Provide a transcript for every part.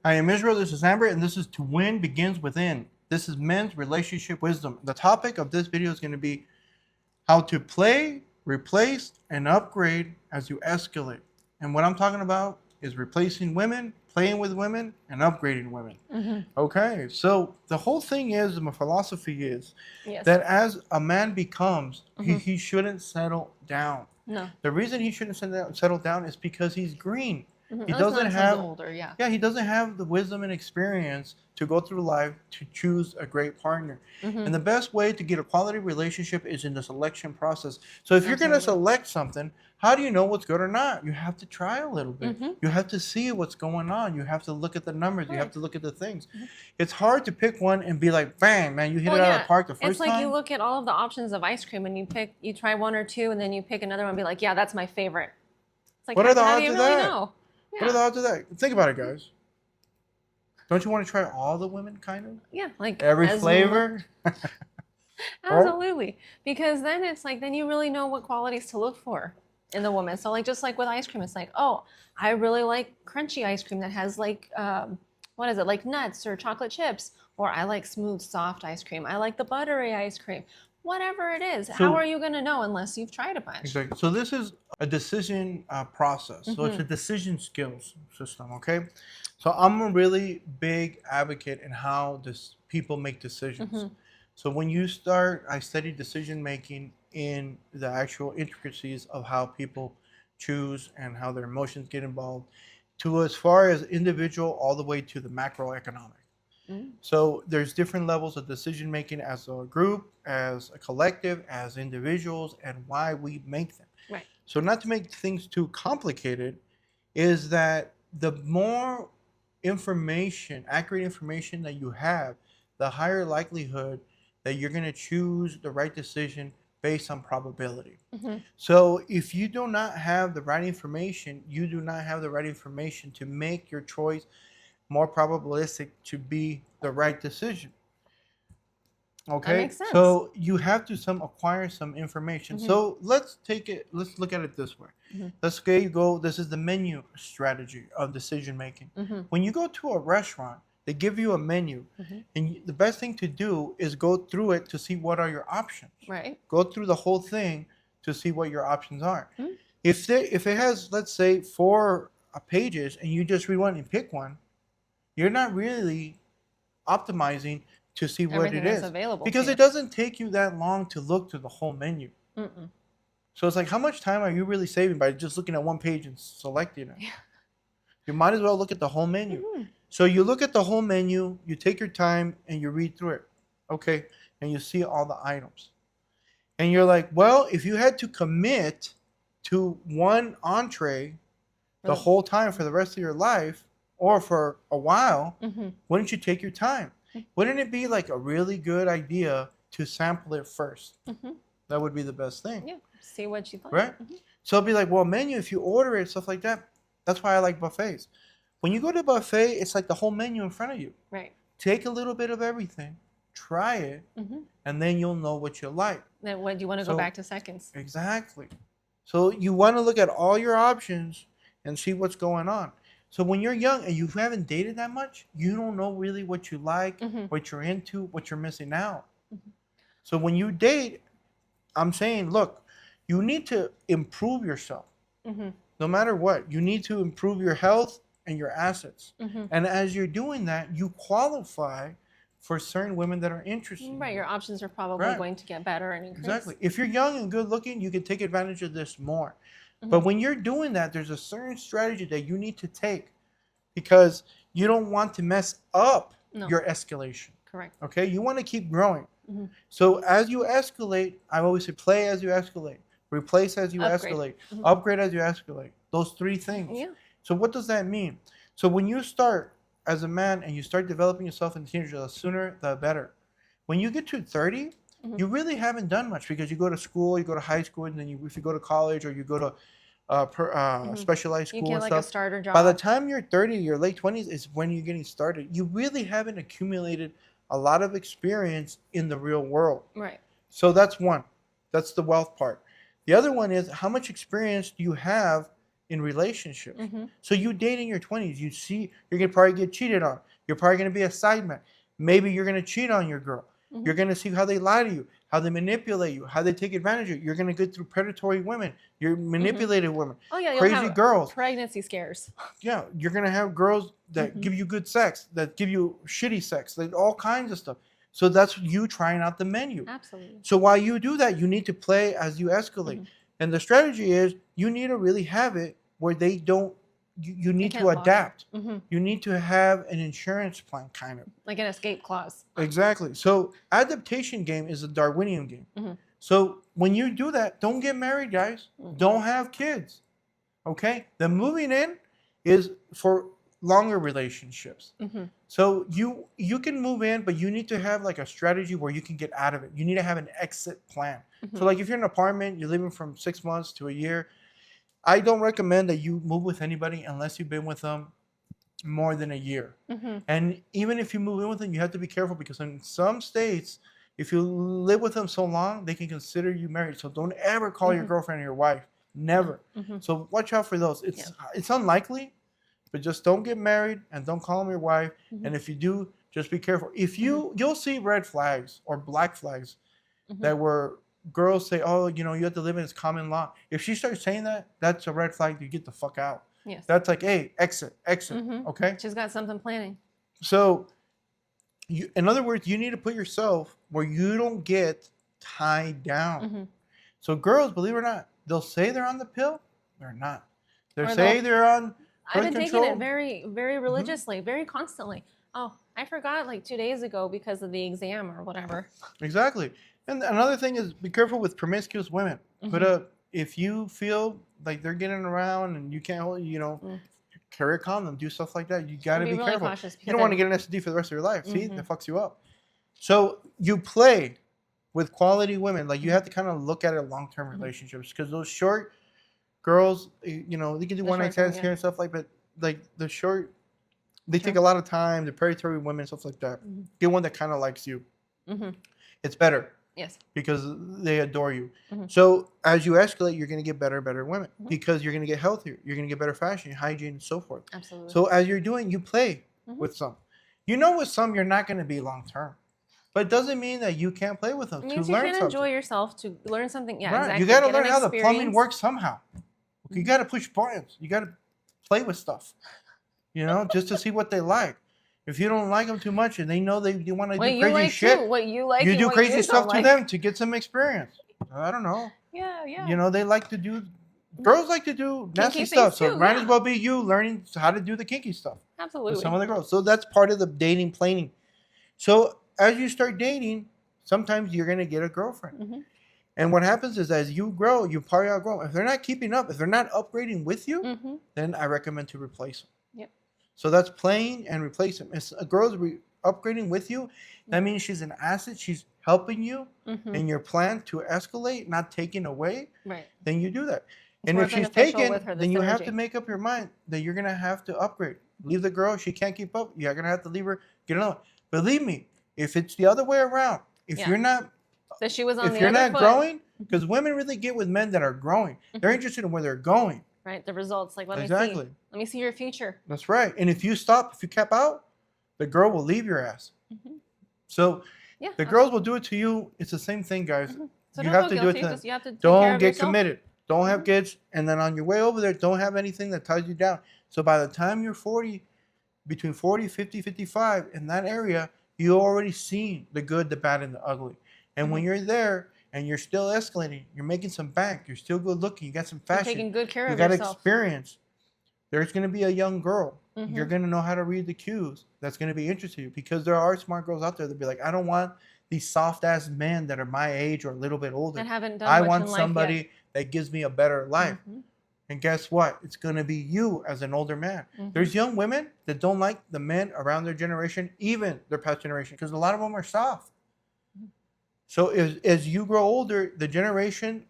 I am Israel, this is Amber, and this is To Win Begins Within. This is men's relationship wisdom. The topic of this video is going to be how to play, replace, and upgrade as you escalate. And what I'm talking about is replacing women, playing with women, and upgrading women. Okay, so the whole thing is, my philosophy is that as a man becomes, he shouldn't settle down. No. The reason he shouldn't settle down is because he's green. He Unless doesn't have older, he doesn't have the wisdom and experience to go through life to choose a great partner. And the best way to get a quality relationship is in the selection process. So if you're going to select something, how do you know what's good or not? You have to try a little bit. You have to see what's going on. You have to look at the numbers. You have to look at the things. It's hard to pick one and be like, bang, man, you hit it out of the park the first time. It's like you look at all of the options of ice cream and you try one or two and then you pick another one and be like, yeah, that's my favorite. It's like, what are the odds of that? Really know? What are the odds of that? Think about it, guys. Don't you want to try all the women, kind of? Yeah, like every flavor. Absolutely, because then it's like you really know what qualities to look for in the woman. So like just like with ice cream, it's like, oh, I really like crunchy ice cream that has like what is it, like nuts or chocolate chips, or I like smooth, soft ice cream. I like the buttery ice cream. Whatever it is, how are you going to know unless you've tried a bunch? Exactly. So this is a decision process. So it's a decision skills system, okay? So I'm a really big advocate in how people make decisions. So when you start, I study decision making in the actual intricacies of how people choose and how their emotions get involved, to as far as individual all the way to the macroeconomic. So there's different levels of decision making as a group, as a collective, as individuals, and why we make them. Right. So not to make things too complicated, is that the more information, accurate information that you have, the higher likelihood that you're going to choose the right decision based on probability. So if you do not have the right information, you do not have the right information to make your choice more probabilistic to be the right decision. Okay, that makes sense. So you have to acquire some information. So let's look at it this way. Let's say you go, this is the menu strategy of decision making. When you go to a restaurant, they give you a menu, and the best thing to do is go through it to see what are your options. Right. Go through the whole thing to see what your options are. If it has, let's say, 4 pages, and you just read one and pick one, you're not really optimizing to see what it is available because it doesn't take you that long to look through the whole menu. So it's like, how much time are you really saving by just looking at one page and selecting it? You might as well look at the whole menu. So you look at the whole menu, you take your time and you read through it. Okay. And you see all the items. And you're like, well, if you had to commit to one entree the whole time for the rest of your life, or for a while, wouldn't you take your time? Wouldn't it be like a really good idea to sample it first? That would be the best thing. Yeah, see what you like. Right? So it'd be like, well, menu, if you order it, stuff like that. That's why I like buffets. When you go to a buffet, it's like the whole menu in front of you. Right. Take a little bit of everything, try it, and then you'll know what you like. Then what do you want to go back to seconds? Exactly. So you want to look at all your options and see what's going on. So when you're young and you haven't dated that much, you don't know really what you like, what you're into, what you're missing out. So when you date, I'm saying, look, you need to improve yourself. No matter what, you need to improve your health and your assets. And as you're doing that, you qualify for certain women that are interested. Right, your options are probably going to get better and increase. Exactly. If you're young and good looking, you can take advantage of this more. But when you're doing that, there's a certain strategy that you need to take because you don't want to mess up your escalation. Correct. Okay? You want to keep growing. So as you escalate, I always say play as you escalate, replace as you escalate, upgrade as you escalate. Those 3 things. Yeah. So what does that mean? So when you start as a man and you start developing yourself in the teenager, the sooner the better. When you get to 30, you really haven't done much because you go to school, you go to high school, and then if you go to college or you go to specialized school you get and like stuff. A starter job. By the time you're 30, your late 20s is when you're getting started. You really haven't accumulated a lot of experience in the real world. Right. So that's one. That's the wealth part. The other one is how much experience do you have in relationships. So you date in your 20s, you see you're gonna probably get cheated on. You're probably gonna be a side man. Maybe you're gonna cheat on your girl. You're gonna see how they lie to you, how they manipulate you, how they take advantage of you. You're gonna go through predatory women. You're manipulated women. Oh yeah, you'll Crazy have girls. pregnancy scares. Yeah, you're gonna have girls that give you good sex, that give you shitty sex, like all kinds of stuff. So that's you trying out the menu. Absolutely. So while you do that, you need to play as you escalate. And the strategy is you need to really have it where they don't. You need to adapt. You need to have an insurance plan, kind of like an escape clause. Exactly. So adaptation game is a Darwinian game. So when you do that, don't get married, guys. Don't have kids. Okay. The moving in is for longer relationships. So you can move in, but you need to have like a strategy where you can get out of it. You need to have an exit plan. So like if you're in an apartment, you're living from 6 months to a year, I don't recommend that you move with anybody unless you've been with them more than a year. And even if you move in with them, you have to be careful because in some states, if you live with them so long, they can consider you married. So don't ever call your girlfriend or your wife. Never. So watch out for those. It's unlikely, but just don't get married and don't call them your wife. And if you do, just be careful. If you'll see red flags or black flags that were girls say, oh, you have to live in this common law. If she starts saying that, that's a red flag to get the fuck out. Yes. That's like, hey, exit. Okay? She's got something planning. So, in other words, you need to put yourself where you don't get tied down. So girls, believe it or not, they'll say they're on the pill. They're not. They say they're on I've been control. taking it very, very religiously, very constantly. Oh, I forgot like 2 days ago because of the exam or whatever. Exactly. And another thing is be careful with promiscuous women. But if you feel like they're getting around and you can't hold, carry a condom, do stuff like that. You got to be really careful. Cautious You don't want to get an STD for the rest of your life. See, that fucks you up. So you play with quality women. Like you have to kind of look at it long-term relationships because those short girls, they can do one night stands here and stuff but like the short, they take a lot of time. The predatory women, stuff like that. Get one that kind of likes you. It's better. Yes. Because they adore you. So as you escalate, you're going to get better and better women because you're going to get healthier. You're going to get better fashion, hygiene, and so forth. Absolutely. So as you're doing, you play with some. With some, you're not going to be long term. But it doesn't mean that you can't play with them to learn something. You can enjoy yourself to learn something. Yeah, right. Exactly. You got to learn how the plumbing works somehow. You got to push buttons. You got to play with stuff, just to see what they like. If you don't like them too much and they know they want to do crazy shit, what you like, you do crazy stuff to them to get some experience. I don't know. Yeah. They like to do. Girls like to do nasty stuff, so it might as well be you learning how to do the kinky stuff. Absolutely. With some of the girls, so that's part of the dating planning. So as you start dating, sometimes you're gonna get a girlfriend, and what happens is as you grow, you probably outgrow. If they're not keeping up, if they're not upgrading with you, then I recommend to replace them. Yep. So that's playing and replacing. If a girl's upgrading with you, that means she's an asset. She's helping you in your plan to escalate, not taking away. Right. Then you do that. And if she's taken, then you have to make up your mind that you're going to have to upgrade. Leave the girl. She can't keep up. You're going to have to leave her. Get another. Believe me, if it's the other way around, if you're not, so she was on if you're not growing, because women really get with men that are growing. They're interested in where they're going. Right, the results. Like, let me see your future. That's right. And if you cap out, the girl will leave your ass. So the girls will do it to you. It's the same thing, guys. So you have to do it to them. You have to don't get committed. Don't have kids. And then on your way over there, don't have anything that ties you down. So by the time you're 40, between 40, 50, 55, in that area, you already seen the good, the bad, and the ugly. And when you're there, and you're still escalating, you're making some bank, you're still good looking, you got some fashion, you're taking good care of yourself. You got experience. There's going to be a young girl. You're going to know how to read the cues. That's going to be interesting to you because there are smart girls out there that be like, I don't want these soft ass men that are my age or a little bit older. That haven't done I much want in life somebody yet. That gives me a better life. And guess what? It's going to be you as an older man. There's young women that don't like the men around their generation, even their past generation, because a lot of them are soft. So as you grow older, the generation,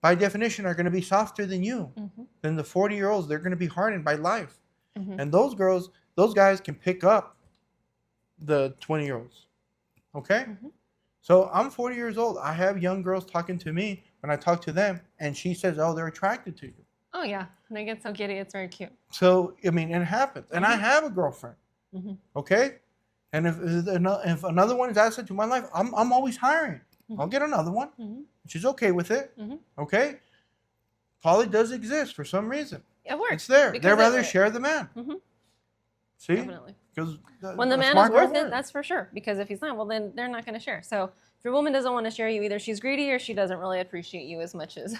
by definition, are going to be softer than you. Than the 40-year-olds. They're going to be hardened by life. And those guys can pick up the 20-year-olds. Okay? So I'm 40 years old. I have young girls talking to me when I talk to them, and she says, oh, they're attracted to you. Oh yeah, they get so giddy. It's very cute. So I mean, it happens, and I have a girlfriend. Okay, and if another one is added to my life, I'm always hiring. I'll get another one. She's okay with it. Okay, poly does exist for some reason. It works. It's there. They'd rather share the man. See, definitely. Because when the man is worth it, that's for sure. Because if he's not, well, then they're not going to share. So if your woman doesn't want to share you, either she's greedy or she doesn't really appreciate you as much as.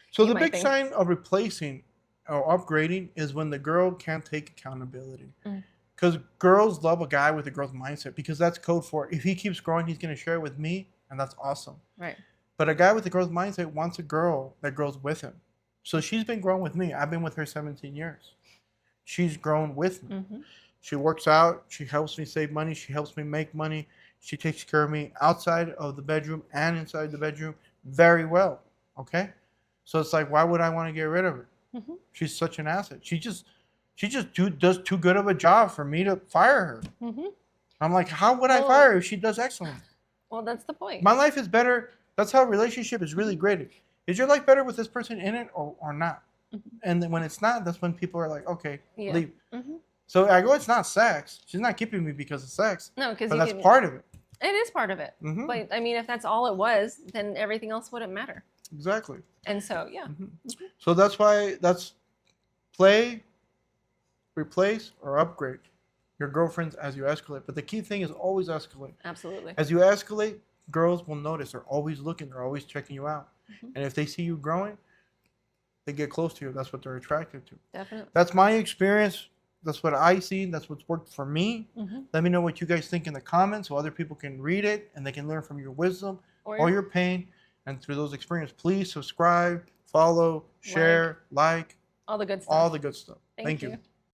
So the big sign of replacing or upgrading is when the girl can't take accountability. Because girls love a guy with a growth mindset, because that's code for if he keeps growing, he's going to share it with me, and that's awesome. Right. But a guy with a growth mindset wants a girl that grows with him. So she's been growing with me. I've been with her 17 years. She's grown with me. She works out. She helps me save money. She helps me make money. She takes care of me outside of the bedroom and inside the bedroom very well. Okay? So it's like, why would I want to get rid of her? She's such an asset. She just does too good of a job for me to fire her. I'm like, how would I fire her if she does excellent? Well, that's the point. My life is better. That's how a relationship is really graded. Is your life better with this person in it or not? And then when it's not, that's when people are like, okay, leave. So I go, it's not sex. She's not keeping me because of sex. No, because that's part of it. It is part of it. But I mean, if that's all it was, then everything else wouldn't matter. Exactly. And so, yeah. So that's why that's play, replace, or upgrade your girlfriends as you escalate. But the key thing is always escalate. Absolutely. As you escalate, girls will notice. They're always looking. They're always checking you out. And if they see you growing, they get close to you. That's what they're attracted to. Definitely. That's my experience. That's what I see. That's what's worked for me. Let me know what you guys think in the comments so other people can read it and they can learn from your wisdom or your pain. And through those experiences, please subscribe, follow, share, like. All the good stuff. All the good stuff. Thank you.